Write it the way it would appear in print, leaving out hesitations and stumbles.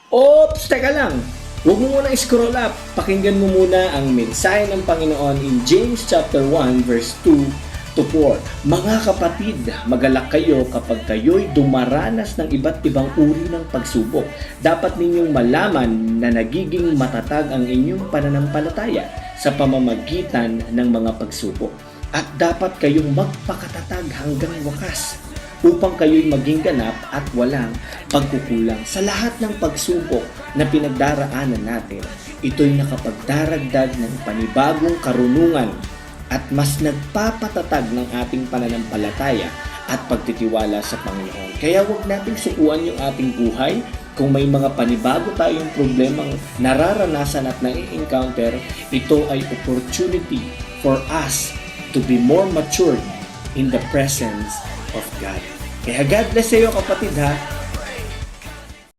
Oops! Teka lang! Huwag mo muna scroll up. Pakinggan mo muna ang mensahe ng Panginoon in James chapter 1 verse 2 to 4. Mga kapatid, magalak kayo kapag kayo'y dumaranas ng iba't ibang uri ng pagsubok. Dapat ninyong malaman na nagiging matatag ang inyong pananampalataya sa pamamagitan ng mga pagsubok. At dapat kayong magpakatatag hanggang wakas upang kayo'y maging ganap at walang pagkukulang. Sa lahat ng pagsubok na pinagdaraanan natin, ito'y nakapagdaragdag ng panibagong karunungan at mas nagpapatatag ng ating pananampalataya at pagtitiwala sa Panginoon. Kaya huwag nating sukuan yung ating buhay. Kung may mga panibago tayong problemang nararanasan at nai-encounter, ito ay opportunity for us to be more matured in the presence of God. Kaya God bless sa iyo kapatid ha.